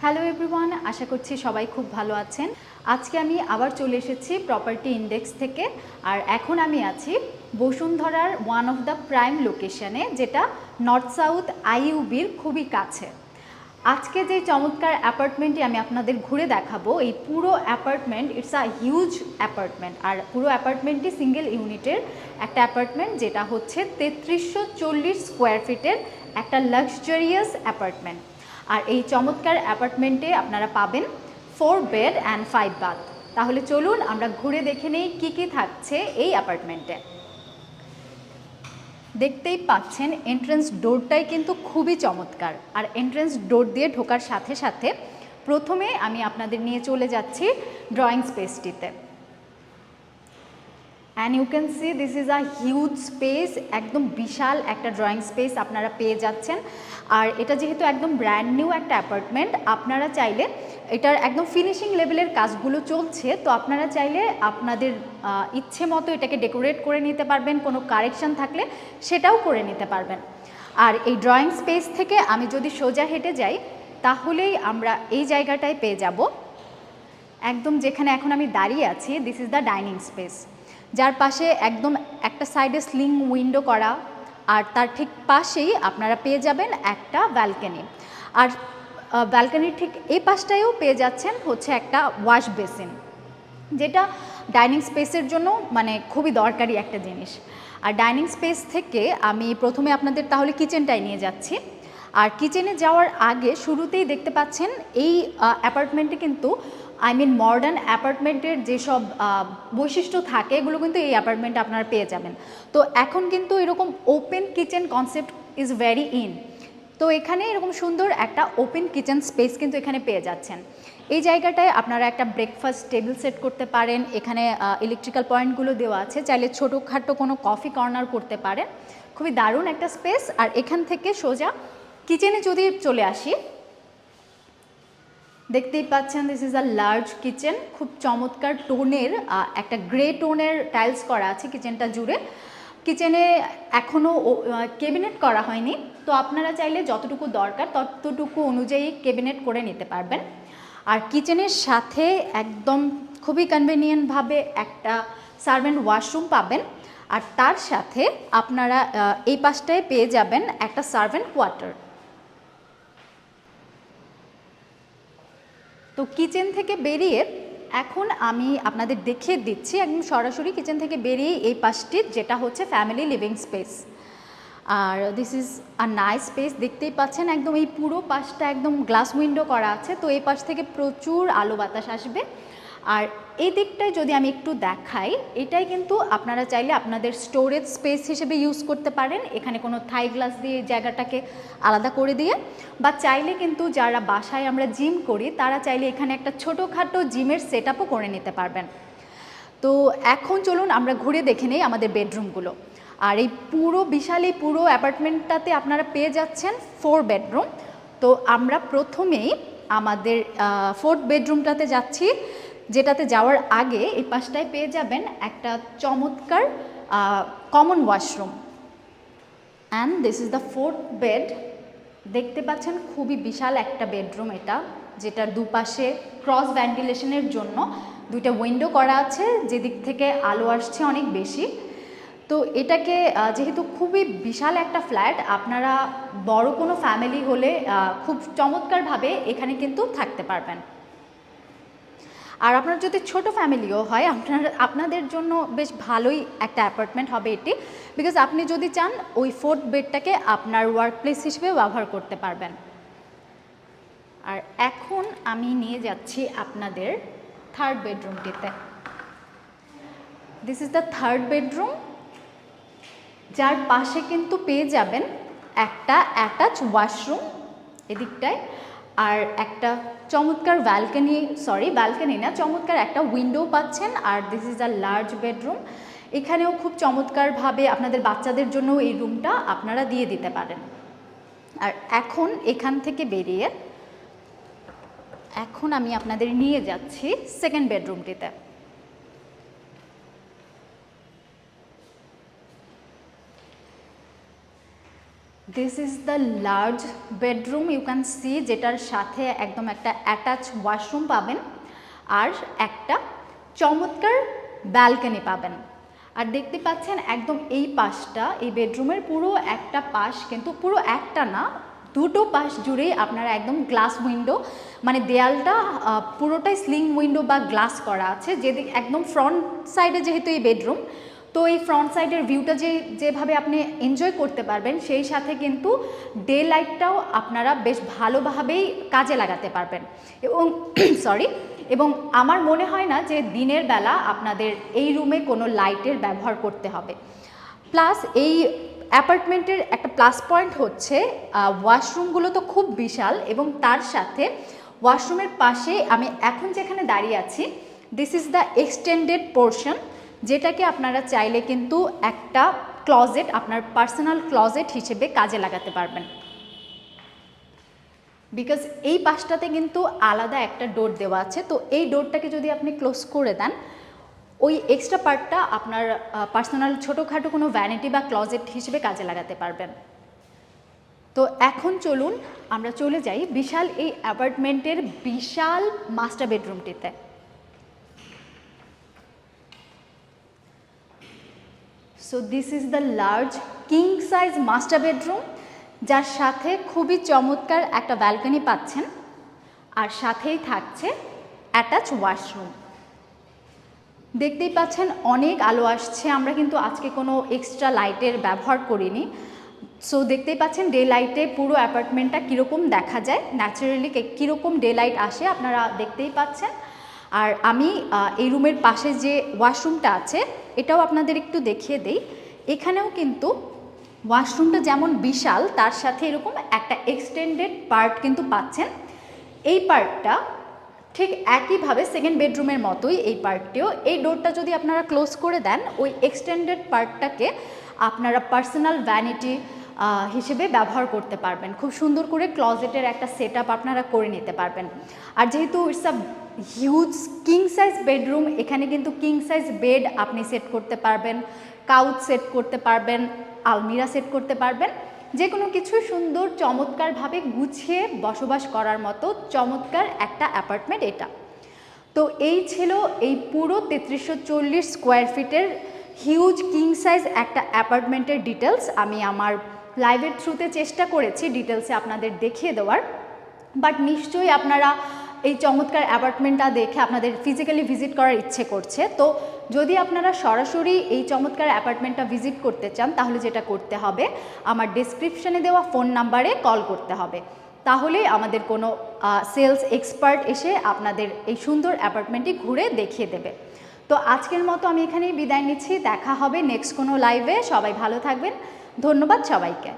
Hello everyone, আশা করছি সবাই খুব ভালো আছেন। আজকে আমি আবার চলে এসেছি প্রপার্টি ইন্ডেক্স থেকে। আর এখন আমি আছি বসুন্ধরার ওয়ান অফ দ্য প্রাইম লোকেশনে, যেটা নর্থ সাউথ আইইউবির খুবই কাছে। আজকে যে চমৎকার অ্যাপার্টমেন্টটি আমি আপনাদের ঘুরে দেখাবো, এই পুরো apartment it's a huge apartment. আর পুরো অ্যাপার্টমেন্টটি সিঙ্গেল ইউনিটের একটা অ্যাপার্টমেন্ট, যেটা হচ্ছে 3340 স্কোয়ার ফিটের একটা লাক্সারিয়াস অ্যাপার্টমেন্ট। আর এই চমৎকার অ্যাপার্টমেন্টে আপনারা পাবেন 4 বেড অ্যান্ড 5 বাথ। তাহলে চলুন আমরা ঘুরে দেখে নেই কী কী থাকছে এই অ্যাপার্টমেন্টে। দেখতেই পাচ্ছেন এন্ট্রেন্স ডোরটাই কিন্তু খুবই চমৎকার। আর এন্ট্রেন্স ডোর দিয়ে ঢোকার সাথে সাথে প্রথমে আমি আপনাদের নিয়ে চলে যাচ্ছি ড্রয়িং স্পেসটিতে। And you can see this is a huge space, একদম বিশাল একটা ড্রয়িং স্পেস আপনারা পেয়ে যাচ্ছেন। আর এটা যেহেতু একদম ব্র্যান্ড নিউ একটা অ্যাপার্টমেন্ট, আপনারা চাইলে এটার একদম ফিনিশিং লেভেলের কাজগুলো চলছে, তো আপনারা চাইলে আপনাদের ইচ্ছে মতো এটাকে ডেকোরেট করে নিতে পারবেন, কোনো কারেকশন থাকলে সেটাও করে নিতে পারবেন। আর এই ড্রয়িং স্পেস থেকে আমি যদি সোজা হেঁটে যাই, তাহলেই আমরা এই জায়গাটায় পেয়ে যাব একদম যেখানে এখন আমি দাঁড়িয়ে আছি। This is the dining space, যার পাশে একদম একটা সাইডে স্লিং উইন্ডো করা, আর তার ঠিক পাশেই আপনারা পেয়ে যাবেন একটা ব্যালকনি। আর ব্যালকনির ঠিক এই পাশটায়ও পেয়ে যাচ্ছেন হচ্ছে একটা ওয়াশ বেসিন, যেটা ডাইনিং স্পেসের জন্য মানে খুবই দরকারি একটা জিনিস। আর ডাইনিং স্পেস থেকে আমি প্রথমে আপনাদের তাহলে কিচেনটাই নিয়ে যাচ্ছি। আর কিচেনে যাওয়ার আগে শুরুতেই দেখতে পাচ্ছেন এই অ্যাপার্টমেন্টে কিন্তু মডার্ন অ্যাপার্টমেন্টের যেসব বৈশিষ্ট্য থাকে এগুলো কিন্তু এই অ্যাপার্টমেন্টে আপনারা পেয়ে যাবেন। তো এখন কিন্তু এরকম open kitchen concept is very in. তো এখানে এরকম সুন্দর একটা ওপেন কিচেন স্পেস কিন্তু এখানে পেয়ে যাচ্ছেন। এই জায়গাটায় আপনারা একটা ব্রেকফাস্ট টেবিল সেট করতে পারেন। এখানে ইলেকট্রিক্যাল পয়েন্টগুলো দেওয়া আছে, চাইলে ছোটোখাটো কোনো কফি কর্নার করতে পারেন। খুবই দারুণ একটা স্পেস। আর এখান থেকে সোজা কিচেনে যদি চলে আসি, দেখতেই পাচ্ছেন this is a large kitchen. খুব চমৎকার টোনের একটা গ্রে টোনের টাইলস করা আছে কিচেনটা জুড়ে। কিচেনে এখনও ক্যাবিনেট করা হয়নি, তো আপনারা চাইলে যতটুকু দরকার ততটুকু অনুযায়ী ক্যাবিনেট করে নিতে পারবেন। আর কিচেনের সাথে একদম খুবই কনভেনিয়েন্টভাবে একটা সার্ভেন্ট ওয়াশরুম পাবেন। আর তার সাথে আপনারা এই পাশটায় পেয়ে যাবেন একটা সার্ভেন্ট কোয়ার্টার। তো কিচেন থেকে বেরিয়ে এখন আমি আপনাদের দেখিয়ে দিচ্ছি একদম সরাসরি কিচেন থেকে বেরিয়ে এই পাশটি, যেটা হচ্ছে ফ্যামিলি লিভিং স্পেস। আর this is a nice space. দেখতেই পাচ্ছেন একদম এই পুরো পাশটা একদম গ্লাস উইন্ডো করা আছে, তো এই পাশ থেকে প্রচুর আলো বাতাস আসবে। আর এই দিকটায় যদি আমি একটু দেখাই, এটাই কিন্তু আপনারা চাইলে আপনাদের স্টোরেজ স্পেস হিসেবে ইউজ করতে পারেন, এখানে কোনো থাই গ্লাস দিয়ে জায়গাটাকে আলাদা করে দিয়ে। বা চাইলে কিন্তু যারা বাসায় আমরা জিম করি, তারা চাইলে এখানে একটা ছোটোখাটো জিমের সেট আপও করে নিতে পারবেন। তো এখন চলুন আমরা ঘুরে দেখে নেই আমাদের বেডরুমগুলো। আর এই পুরো বিশাল এই পুরো অ্যাপার্টমেন্টটাতে আপনারা পেয়ে যাচ্ছেন 4 বেডরুম। তো আমরা প্রথমেই আমাদের 4th বেডরুমটাতে যাচ্ছি, যেটাতে যাওয়ার আগে এই পাশটায় পেয়ে যাবেন একটা চমৎকার common washroom. And this is the 4th bed. দেখতে পাচ্ছেন খুবই বিশাল একটা বেডরুম এটা, যেটার দুপাশে ক্রস ভেন্টিলেশনের জন্য 2টা উইন্ডো করা আছে, যেদিক থেকে আলো আসছে অনেক বেশি। তো এটাকে যেহেতু খুবই বিশাল একটা ফ্ল্যাট, আপনারা বড় কোনো ফ্যামিলি হলে খুব চমৎকারভাবে এখানে কিন্তু থাকতে পারবেন। আর আপনার যদি ছোট ফ্যামিলিও হয়, আপনাদের জন্য বেশ ভালোই একটা অ্যাপার্টমেন্ট হবে এটি, বিকজ আপনি যদি চান ওই 4th বেডটাকে আপনার ওয়ার্ক প্লেস হিসেবে ব্যবহার করতে পারবেন। আর এখন আমি নিয়ে যাচ্ছি আপনাদের 3rd বেডরুমটিতে। This is the 3rd bedroom, যার পাশে কিন্তু পেয়ে যাবেন একটা অ্যাটাচ ওয়াশরুম এদিকটায়, আর একটা চমৎকার ব্যালকনি না, চমৎকার একটা উইন্ডো পাচ্ছেন। আর this is a large bedroom. এখানেও খুব চমৎকারভাবে আপনাদের বাচ্চাদের জন্য এই রুমটা আপনারা দিয়ে দিতে পারেন। আর এখন এখান থেকে বেরিয়ে এখন আমি আপনাদের নিয়ে যাচ্ছি 2nd বেডরুমটিতে। This is the large bedroom, you can see, যেটার সাথে একদম একটা অ্যাটাচ ওয়াশরুম পাবেন আর একটা চমৎকার ব্যালকনি পাবেন। আর দেখতে পাচ্ছেন একদম এই পাশটা, এই বেডরুমের পুরো একটা পাশ, কিন্তু পুরো একটা না, দুটো পাশ জুড়েই আপনারা একদম গ্লাস উইন্ডো, মানে দেয়ালটা পুরোটাই স্লিং উইন্ডো বা গ্লাস করা আছে, যেদিকে একদম ফ্রন্ট সাইডে যেহেতু এই বেডরুম, তো এই ফ্রন্ট সাইডের ভিউটা যেভাবে আপনি এনজয় করতে পারবেন, সেই সাথে কিন্তু ডে লাইটটাও আপনারা বেশ ভালোভাবেই কাজে লাগাতে পারবেন। এবং সরি, এবং আমার মনে হয় না যে দিনের বেলা আপনাদের এই রুমে কোনো লাইটের ব্যবহার করতে হবে। প্লাস এই অ্যাপার্টমেন্টের একটা প্লাস পয়েন্ট হচ্ছে ওয়াশরুমগুলো তো খুব বিশাল, এবং তার সাথে ওয়াশরুমের পাশে আমি এখন যেখানে দাঁড়িয়ে আছি, this is the extended portion, যেটাকে আপনারা চাইলে কিন্তু একটা ক্লজেট, আপনার পার্সোনাল ক্লজেট হিসেবে কাজে লাগাতে পারবেন। বিকজ এই পাশটাতে কিন্তু আলাদা একটা ডোর দেওয়া আছে, তো এই ডোরটাকে যদি আপনি ক্লোজ করে দেন, ওই এক্সট্রা পার্টটা আপনার পার্সোনাল ছোটোখাটো কোনো ভ্যানিটি বা ক্লজেট হিসেবে কাজে লাগাতে পারবেন। তো এখন চলুন আমরা চলে যাই বিশাল এই অ্যাপার্টমেন্টের বিশাল মাস্টার বেডরুমটিতে। So this is the large king size master bedroom, যার সাথে খুবই চমৎকার একটা ব্যালকনি পাচ্ছেন, আর সাথেই থাকছে অ্যাটাচ ওয়াশরুম। দেখতেই পাচ্ছেন অনেক আলো আসছে, আমরা কিন্তু আজকে কোনো এক্সট্রা লাইটের ব্যবহার করিনি। সো দেখতেই পাচ্ছেন ডে লাইটে পুরো অ্যাপার্টমেন্টটা কীরকম দেখা যায়, ন্যাচারালি কীরকম ডে লাইট আসে আপনারা দেখতেই পাচ্ছেন। আর আমি এই রুমের পাশে যে ওয়াশরুমটা আছে এটাও আপনাদের একটু দেখিয়ে দেই। এখানেও কিন্তু ওয়াশরুমটা যেমন বিশাল, তার সাথে এরকম একটা এক্সটেন্ডেড পার্ট কিন্তু পাচ্ছেন। এই পার্টটা ঠিক একইভাবে সেকেন্ড বেডরুমের মতোই এই পার্টটিও, এই ডোরটা যদি আপনারা ক্লোজ করে দেন, ওই এক্সটেন্ডেড পার্টটাকে আপনারা পার্সোনাল ভ্যানিটি হিসেবে ব্যবহার করতে পারবেন। খুব সুন্দর করে ক্লজেটের একটা সেট আপ আপনারা করে নিতে পারবেন। আর যেহেতু it's a huge king size bedroom, এখানে কিন্তু কিং সাইজ বেড আপনি সেট করতে পারবেন, কাউচ সেট করতে পারবেন, আলমিরা সেট করতে পারবেন, যে কোনো কিছু সুন্দর চমৎকারভাবে গুছিয়ে বসবাস করার মতো চমৎকার একটা অ্যাপার্টমেন্ট এটা। তো এই ছিল এই পুরো 3340 স্কোয়ার ফিটের হিউজ কিং সাইজ একটা অ্যাপার্টমেন্টের ডিটেলস। আমি আমার লাইভের থ্রুতে চেষ্টা করেছি ডিটেলসে আপনাদের দেখিয়ে দেওয়ার, বাট নিশ্চয়ই আপনারা এই চমৎকার অ্যাপার্টমেন্টটা দেখে আপনাদের ফিজিক্যালি ভিজিট করার ইচ্ছে করছে। তো যদি আপনারা সরাসরি এই চমৎকার অ্যাপার্টমেন্টটা ভিজিট করতে চান, তাহলে যেটা করতে হবে, আমার ডেসক্রিপশনে দেওয়া ফোন নাম্বারে কল করতে হবে, তাহলে আমাদের কোনো সেলস এক্সপার্ট এসে আপনাদের এই সুন্দর অ্যাপার্টমেন্টটি ঘুরে দেখিয়ে দেবে। তো আজকের মতো আমি এখানেই বিদায় নিচ্ছি, দেখা হবে নেক্সট কোনো লাইভে। সবাই ভালো থাকবেন, ধন্যবাদ সবাইকে।